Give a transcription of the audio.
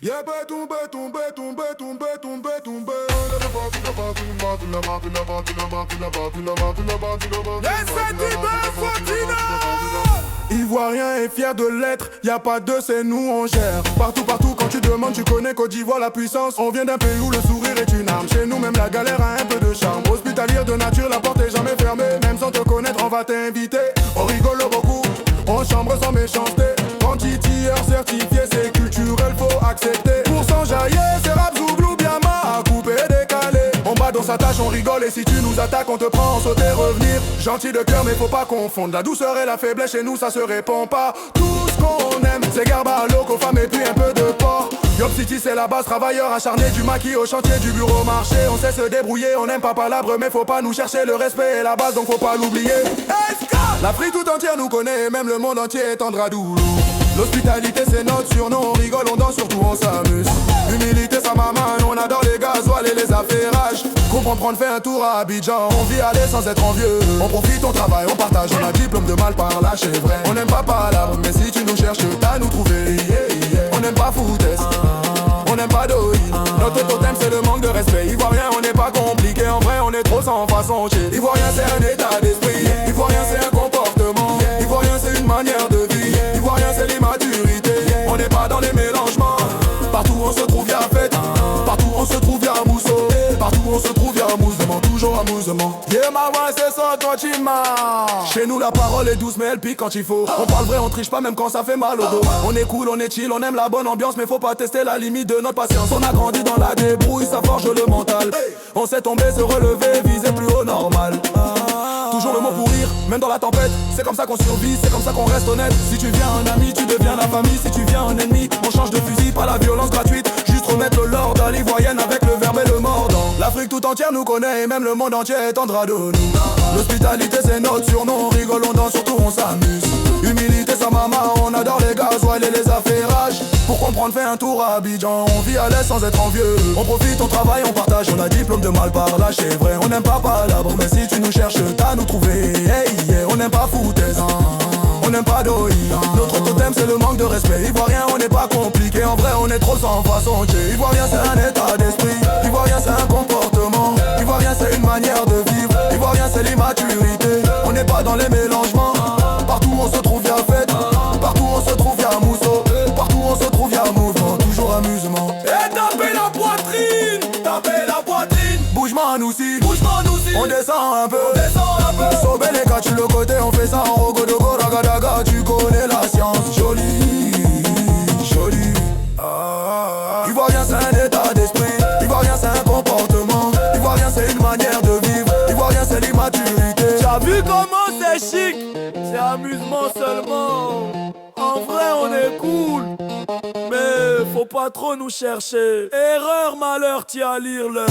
Yeah, Ivoirien est fier de l'être, y a pas deux, c'est nous on gère. Partout, quand tu demandes, tu connais Côte d'Ivoire la puissance. On vient d'un pays où le sourire est une arme. Chez nous même la galère a un peu de charme. Hospitalière de nature, la porte est jamais fermée. Même sans te connaître, on va t'inviter. On rigole beaucoup, on chambre sans méchanceté. Quantitaire certifié, c'est culturel, faut accepter. Pour s'enjailler, c'est rap, zouglou, bien à couper, décalé. On bat dans sa tâche, on rigole et si tu nous attaques, on te prend en sauter, revenir. Gentil de cœur, mais faut pas confondre la douceur et la faiblesse, chez nous ça se répond pas. Tout ce qu'on aime, c'est garba, loco, femme et puis un peu de porc. Yop City c'est la base, travailleur acharné du maquis au chantier du bureau marché. On sait se débrouiller, on aime pas palabre, mais faut pas nous chercher, le respect est la base donc faut pas l'oublier. L'Afrique tout entière nous connaît, même le monde entier est en dradoulou. L'hospitalité c'est notre surnom, on rigole, on danse, surtout on s'amuse. Humilité ça maman, on adore les gasoils et les affairages. Comprends prendre, fait un tour à Abidjan, on vit aller sans être envieux. On profite, on travaille, on partage, on a diplôme de mal par là, c'est vrai. On n'aime pas palabre, mais si tu nous cherches, t'as nous trouver. On n'aime pas foutaise, on n'aime pas doi. Notre totem c'est le manque de respect. Ivoirien on n'est pas compliqué, en vrai on est trop sans façon chez. Ivoirien c'est un état d'esprit, Ivoirien c'est un comportement, Ivoirien c'est une manière de vie, Ivoirien c'est l'immaturité. On n'est pas dans les mélangements, partout on se trouve y'a fête, partout on se trouve y'a mousseau, partout on se trouve y'a amusement, toujours amusement. Yeah maman c'est ça quand tu marches. Chez nous la parole est douce mais elle pique quand il faut. On parle vrai, on triche pas même quand ça fait mal au dos. On est cool, on est chill, on aime la bonne ambiance, mais faut pas tester la limite de notre patience. On a grandi dans la débrouille, ça forge le mental. On sait tomber, se relever, viser plus haut normal. Toujours le mot pour rire, même dans la tempête. C'est comme ça qu'on survit, c'est comme ça qu'on reste honnête. Si tu viens un ami, tu deviens la famille. Si tu viens un ennemi, on change de fusil, pas la violence gratuite. Juste remettre l'ordre à l'ivoirienne avec le verbe et le mordant. L'Afrique tout entière nous connaît et même le monde entier étendra de nous. L'hospitalité c'est notre surnom, on rigole, on danse, surtout on s'amuse. Humilité sa maman, on adore les gasoils et les affairages. Pour comprendre, fait un tour à Abidjan, on vit à l'aise sans être envieux. On profite, on travaille, on partage, on a diplôme de mal par là, c'est vrai. On n'aime pas palabre, mais si tu nous cherches, t'as nous trouver. Hey, yeah, on n'aime pas foutaise, on n'aime pas doi. Notre totem c'est le manque de respect. Ivoirien on n'est pas compliqué, en vrai on est trop sans façon. Ivoirien c'est un état d'esprit, Ivoirien c'est un comportement, Ivoirien c'est une manière de vivre, Ivoirien c'est l'immaturité. On n'est pas dans les mélangements, partout on se trouve y'a fête, partout on se trouve y'a mousseau, partout on se trouve y'a mouvement, toujours amusement. Et tapez la poitrine, bouge-moi nous si, on descend un peu, sauver les cas, tu le côté, on fait ça en rogodogo, ragadaga, tu connais la science, joli, joli. Ivoirien c'est un état d'esprit, Ivoirien c'est un comportement, Ivoirien c'est une manière de vivre, Ivoirien c'est l'immaturité. T'as vu comment c'est chic? C'est amusement seulement. En vrai on est cool, mais faut pas trop nous chercher. Erreur, malheur, t'y à lire l'heure.